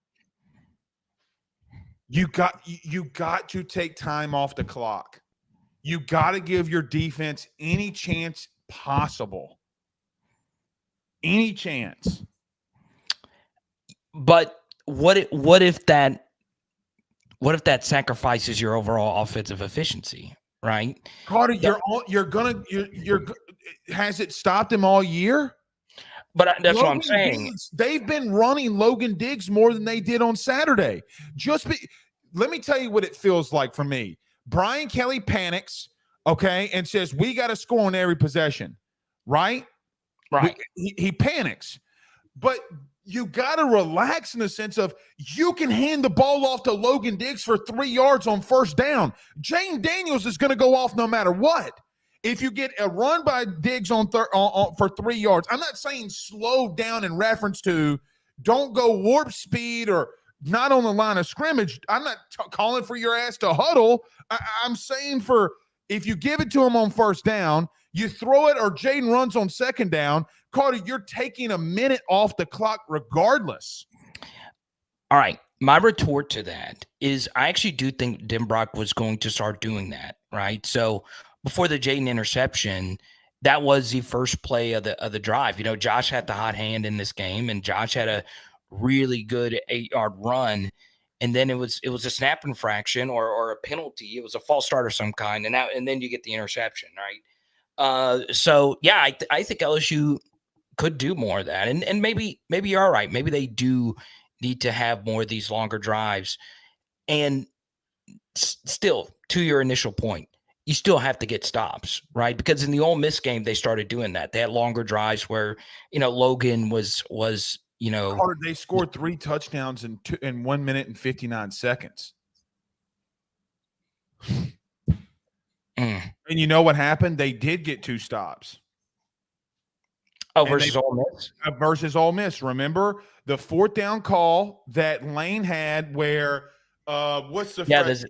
You got to take time off the clock. You got to give your defense any chance possible. Any chance. But what if that sacrifices your overall offensive efficiency, right? Carter, has it stopped him all year? But that's what I'm saying. They've been running Logan Diggs more than they did on Saturday. Let me tell you what it feels like for me. Brian Kelly panics, okay, and says, we got to score on every possession, right? Right. He panics. But you got to relax in the sense of you can hand the ball off to Logan Diggs for 3 yards on first down. Jane Daniels is going to go off no matter what. If you get a run by Diggs for 3 yards, I'm not saying slow down in reference to don't go warp speed or not on the line of scrimmage. I'm not calling for your ass to huddle. I'm saying if you give it to him on first down, you throw it or Jaden runs on second down, Carter, you're taking a minute off the clock regardless. All right. My retort to that is I actually do think Denbrock was going to start doing that, right? So before the Jaden interception, that was the first play of the drive. Josh had the hot hand in this game, and Josh had a really good 8-yard run. And then it was a snap infraction or a penalty. It was a false start of some kind. And then you get the interception, right? So yeah, I think LSU could do more of that. And maybe you're all right. Maybe they do need to have more of these longer drives. And still, to your initial point, you still have to get stops, right? Because in the Ole Miss game, they started doing that. They had longer drives where, Logan was Carter, they scored 3 touchdowns in 1 minute and 59 seconds. And you know what happened? They did get 2 stops. Oh, versus Ole Miss? Versus Ole Miss. Remember the 4th down call that Lane had where what's the Yates.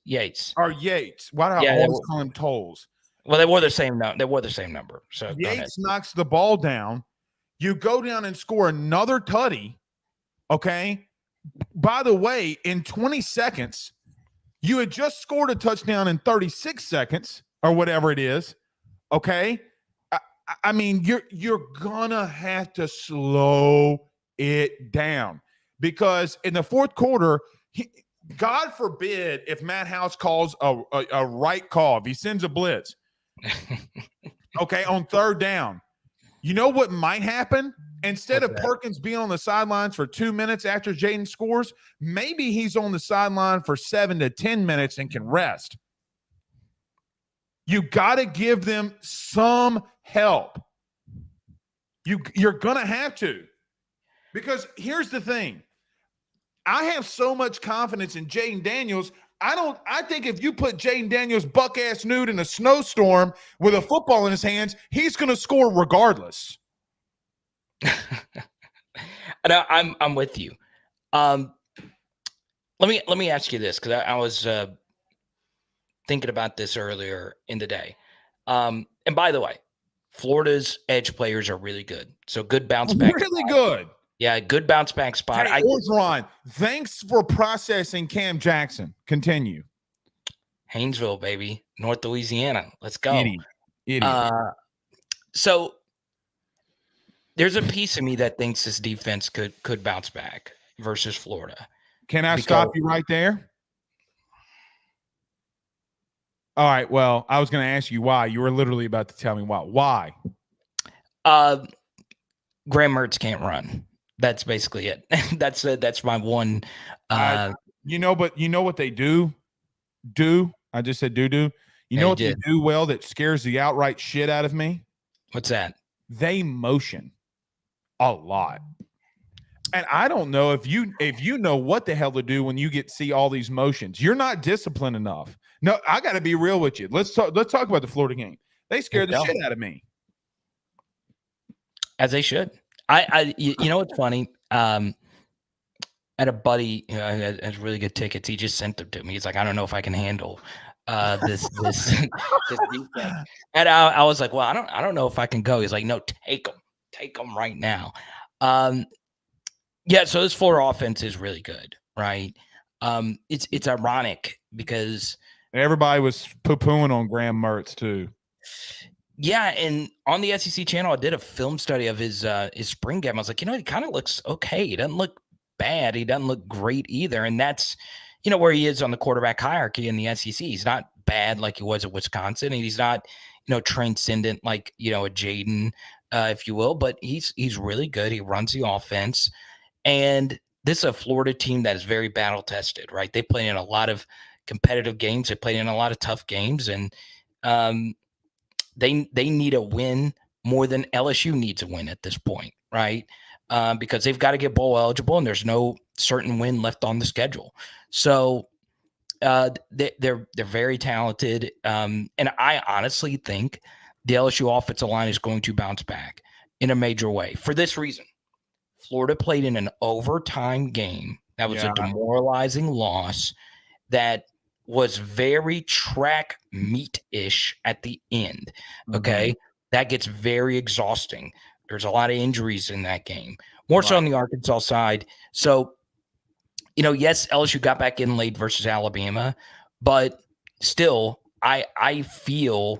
Yates. Or Yates. Why do I always call him Tolles? Well, they wore the same number. So Yates knocks the ball down. You go down and score another tutty. Okay. By the way, in 20 seconds, You had just scored a touchdown in 36 seconds or whatever it is. Okay. I mean, you're gonna have to slow it down because in the fourth quarter, God forbid if Matt House calls a right call, if he sends a blitz, okay, on third down, you know what might happen? Instead of Perkins being on the sidelines for 2 minutes after Jaden scores, maybe he's on the sideline for 7 to 10 minutes and can rest. You got to give them some help. You're going to have to. Because here's the thing. I have so much confidence in Jaden Daniels. I think if you put Jaden Daniels buck ass nude in a snowstorm with a football in his hands, he's going to score regardless. I'm with you. Let me ask you this, because I was thinking about this earlier in the day. And by the way, Florida's edge players are really good. So good bounce back. Really good. Yeah, good bounce back spot. Hey, Ron, thanks for processing Cam Jackson. Continue. Haynesville, baby. North Louisiana. Let's go. Idiot. So there's a piece of me that thinks this defense could bounce back versus Florida. Can I stop you right there? All right. Well, I was going to ask you why. You were literally about to tell me why. Why? Graham Mertz can't run. That's basically it. That's my one. But you know what they do? I just said do. You know what they do well that scares the outright shit out of me? What's that? They motion a lot. And I don't know if you know what the hell to do when you see all these motions. You're not disciplined enough. No, I got to be real with you. Let's talk about the Florida game. They scared the shit out of me. As they should. You know what's funny? I had a buddy who has really good tickets. He just sent them to me. He's like, I don't know if I can handle this defense. And I was like, well, I don't know if I can go. He's like, no, take them right now. Yeah. So this Florida offense is really good, right? It's ironic because everybody was poo-pooing on Graham Mertz too. Yeah, and on the SEC channel, I did a film study of his spring game. I was like, he kind of looks okay. He doesn't look bad. He doesn't look great either. And that's, where he is on the quarterback hierarchy in the SEC. He's not bad like he was at Wisconsin, and he's not, transcendent like, a Jaden, if you will. But he's really good. He runs the offense, and this is a Florida team that is very battle tested, right? They played in a lot of competitive games. They played in a lot of tough games, and they need a win more than LSU needs a win at this point, right? Because they've got to get bowl eligible, and there's no certain win left on the schedule. So they're very talented, and I honestly think the LSU offensive line is going to bounce back in a major way for this reason. Florida played in an overtime game that was a demoralizing loss that was very track meet-ish at the end, okay? Mm-hmm. That gets very exhausting. There's a lot of injuries in that game, more so on the Arkansas side. So, yes, LSU got back in late versus Alabama, but still, I feel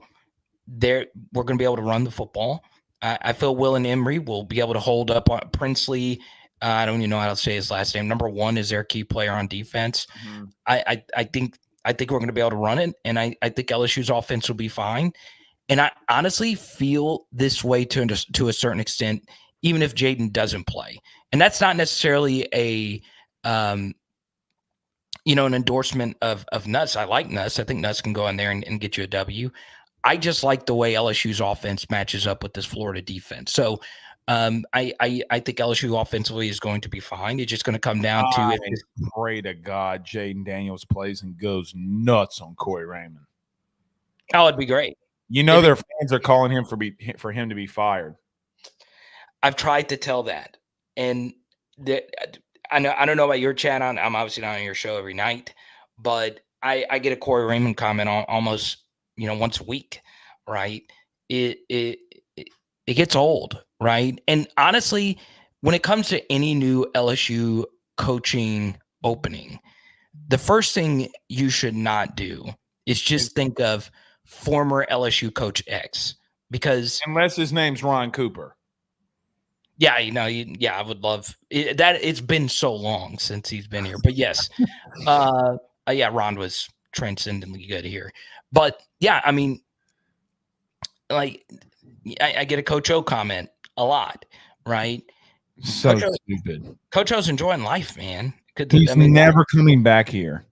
we're going to be able to run the football. I feel Will and Emery will be able to hold up on Princely. I don't even know how to say his last name. Number 1 is their key player on defense. Mm-hmm. I think we're going to be able to run it, and I think LSU's offense will be fine. And I honestly feel this way to a certain extent, even if Jaden doesn't play. And that's not necessarily an endorsement of Nuss. I like Nuss. I think Nuss can go in there and get you a W. I just like the way LSU's offense matches up with this Florida defense. So I think LSU offensively is going to be fine. It's just going to come down to it. Pray to God Jaden Daniels plays and goes nuts on Corey Raymond. Oh, it'd be great. Their fans are calling him for him to be fired. I've tried to tell that, and I don't know about your chat. I'm obviously not on your show every night, but I get a Corey Raymond comment on almost once a week, right? It gets old, right? And honestly, when it comes to any new LSU coaching opening, the first thing you should not do is just think of former LSU coach X, because Unless his name's Ron Cooper. yeah, I would love it, that. It's been so long since he's been here, but yes, yeah, Ron was transcendently good here, but yeah, I mean, like, I get a Coach O comment a lot, right? So Coach O, stupid. Coach O's enjoying life, man. He's never coming back here.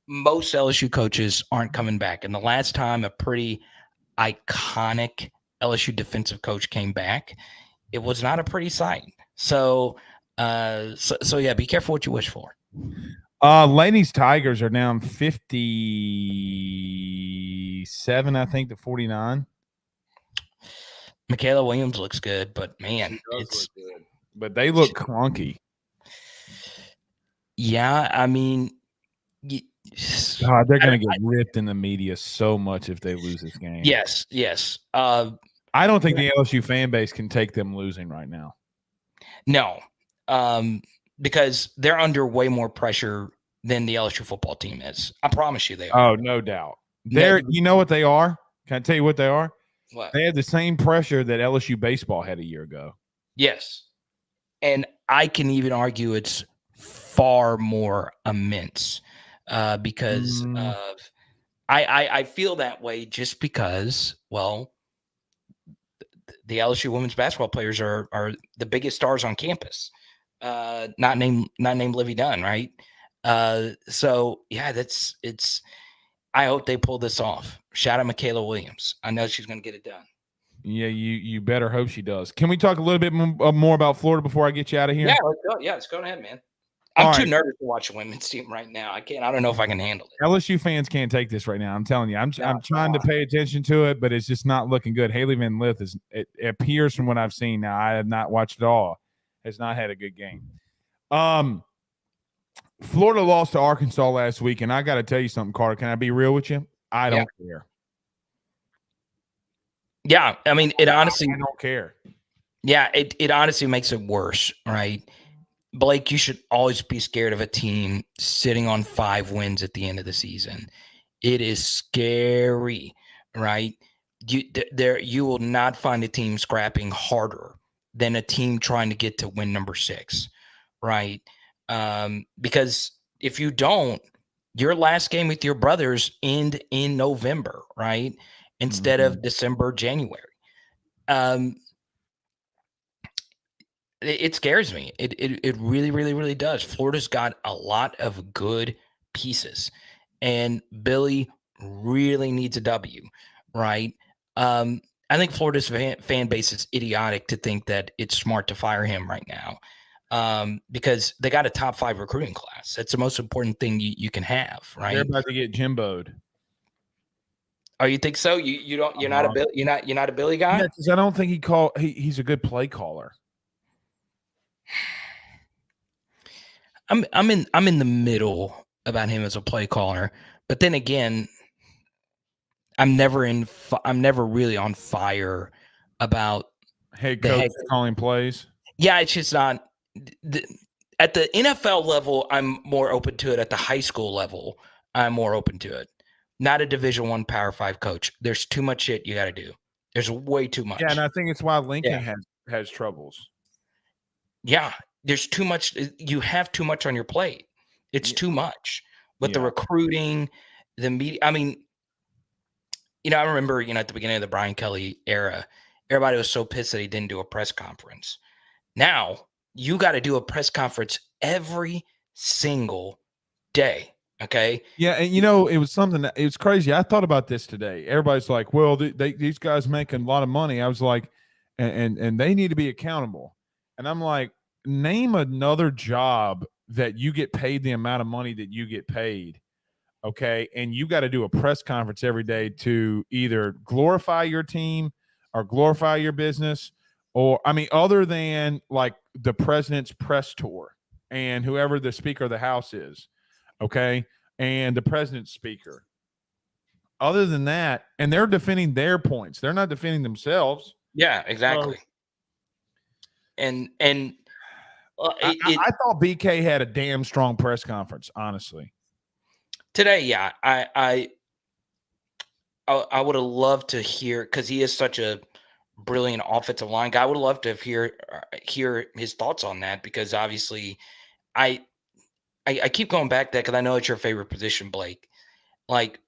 Most LSU coaches aren't coming back, and the last time a pretty iconic LSU defensive coach came back, it was not a pretty sight. So yeah, be careful what you wish for. Ladies Tigers are down 57, I think, to 49. Michaela Williams looks good, but man, it's good. But they look clunky. Yeah, I mean, God, they're going to get ripped in the media so much if they lose this game. Yes. I don't think the LSU fan base can take them losing right now. No, because they're under way more pressure than the LSU football team is. I promise you they are. Oh, no doubt. You know what they are? Can I tell you what they are? What? They have the same pressure that LSU baseball had a year ago. Yes. And I can even argue it's far more immense because of I feel that way just because, well, the LSU women's basketball players are the biggest stars on campus. Not named Livy Dunn, right? So yeah, it's I hope they pull this off. Shout out Michaela Williams. I know she's going to get it done. Yeah, you better hope she does. Can we talk a little bit more about Florida before I get you out of here? Yeah, let's go. Yeah, let's go ahead, man. I'm too nervous to watch the women's team right now. I don't know if I can handle it. LSU fans can't take this right now. I'm telling you. I'm trying to pay attention to it, but it's just not looking good. Haley Van Lith it appears from what I've seen now. I have not watched it all. Has not had a good game. Florida lost to Arkansas last week, and I got to tell you something, Carter. Can I be real with you? I don't care. Yeah, I mean, it honestly. I don't care. Yeah, it honestly makes it worse, right? Blake, you should always be scared of a team sitting on 5 wins at the end of the season. It is scary, right? You will not find a team scrapping harder than a team trying to get to win number 6, right? Because if you don't, your last game with your brothers end in November, right? Instead of December, January. It scares me. It really, really, really does. Florida's got a lot of good pieces, and Billy really needs a W, right? I think Florida's fan base is idiotic to think that it's smart to fire him right now, because they got a top 5 recruiting class. That's the most important thing you can have, right? They're about to get Jimbo'd. Oh, you think so? You're not a Billy guy? Yeah, because I don't think he's a good play caller. I'm in the middle about him as a play caller, but then again, I'm never really on fire about head coach calling plays. Yeah, it's just not at the NFL level. I'm more open to it. At the high school level, I'm more open to it. Not a Division I Power 5 coach. There's too much shit you got to do. There's way too much. Yeah, and I think it's why Lincoln has troubles. Yeah, there's too much. You have too much on your plate. It's too much. But the recruiting, the media. I mean, I remember, at the beginning of the Brian Kelly era, everybody was so pissed that he didn't do a press conference. Now you got to do a press conference every single day. Okay. Yeah, and it was something it was crazy. I thought about this today. Everybody's like, "Well, these guys making a lot of money." I was like, and they need to be accountable. And I'm like, name another job that you get paid the amount of money that you get paid, okay? And you got to do a press conference every day to either glorify your team or glorify your business, or other than like the president's press tour and whoever the Speaker of the House is. Okay. And the president's speaker. Other than that, and they're defending their points. They're not defending themselves. Yeah, exactly. And I thought BK had a damn strong press conference, honestly. Today, yeah, I would have loved to hear, because he is such a brilliant offensive line guy. I would have loved to hear his thoughts on that, because obviously I keep going back to that because I know it's your favorite position, Blake. Like,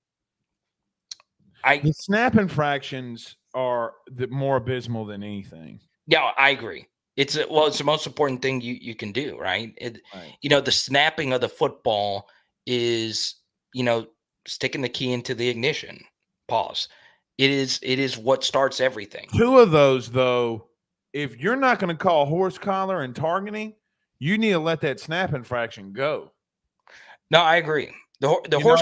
the snap infractions are more abysmal than anything. Yeah, I agree. It's the most important thing you can do, right? Right. The snapping of the football is, sticking the key into the ignition. Pause. It is what starts everything. 2 of those, though, if you're not going to call horse collar and targeting, you need to let that snap infraction go. No, I agree. The horse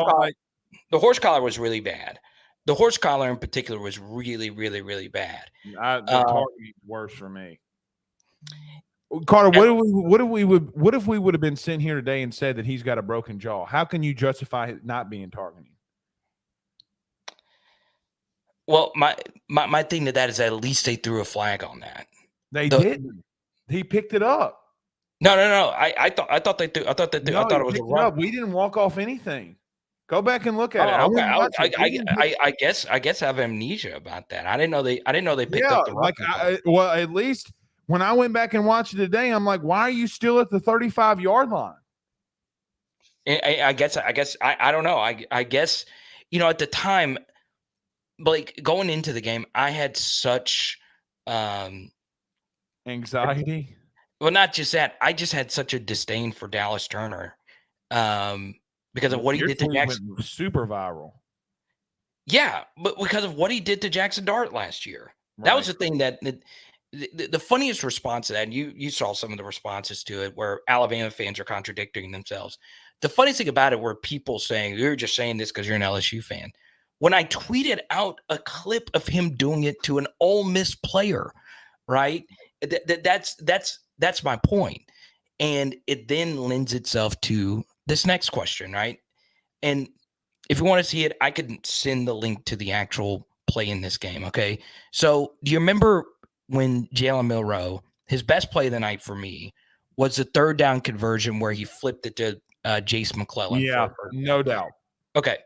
collar was really bad. The horse collar in particular was really, really, really bad. The targeting worse for me. Carter, what if we would have been sitting here today and said that he's got a broken jaw? How can you justify it not being targeting? Well, my thing to that is that at least they threw a flag on that. They didn't. He picked it up. No. I thought they threw. I thought it was a run. We didn't walk off anything. Go back and look at it. Okay. I guess I have amnesia about that. I didn't know they picked up the run. Well, at least when I went back and watched it today, I'm like, why are you still at the 35-yard line? I guess I don't know. I guess at the time, Blake, going into the game, I had such anxiety. Well, not just that. I just had such a disdain for Dallas Turner because of what he did to Jackson. Super viral. Yeah, but because of what he did to Jackson Dart last year. Right. That was the thing that the funniest response to that, and you saw some of the responses to it where Alabama fans are contradicting themselves. The funniest thing about it were people saying, you're just saying this because you're an LSU fan. When I tweeted out a clip of him doing it to an Ole Miss player, right? That's my point. And it then lends itself to this next question, right? And if you want to see it, I could send the link to the actual play in this game, okay? So do you remember when Jalen Milroe, his best play of the night for me was the 3rd down conversion where he flipped it to Jace McClellan? Yeah, no doubt. Okay.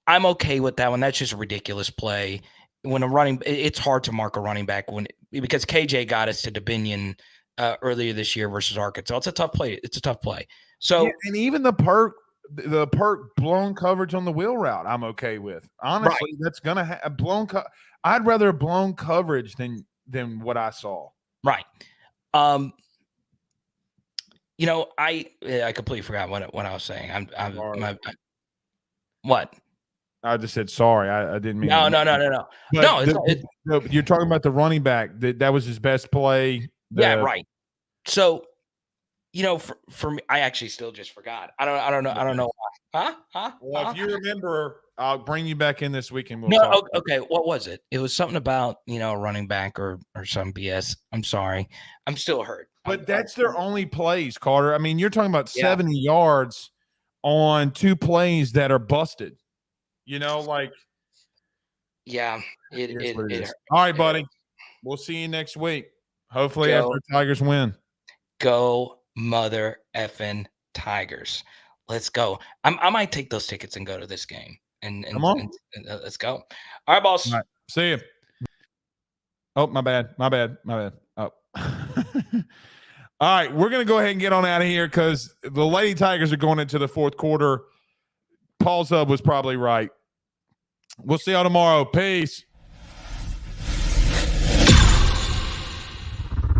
I'm okay with that one. That's just a ridiculous play. When it's hard to mark a running back because KJ got us to Dominion earlier this year versus Arkansas. It's a tough play. So, and even the perk blown coverage on the wheel route, I'm okay with. Honestly, right. That's gonna have blown. I'd rather blown coverage than what I saw. Right. I completely forgot what I was saying. What? I just said sorry. I didn't mean. No. You're talking about the running back. That was his best play. Yeah, right. So, for me, I actually still just forgot. I don't know why. Well, if you remember, I'll bring you back in this week and we'll talk. Okay. What was it? It was something about a running back or some BS. I'm sorry. I'm still hurt. But that's their only plays, Carter. I mean, you're talking about 70 yards on 2 plays that are busted. Yeah, it all right, buddy. We'll see you next week. Hopefully after the Tigers win. Go mother effing Tigers. Let's go. I might take those tickets and go to this game. And come on. And let's go. All right, boss. All right. See you. Oh, my bad. Oh. All right, we're going to go ahead and get on out of here because the Lady Tigers are going into the 4th quarter. Paul's hub was probably right. We'll see y'all tomorrow. Peace.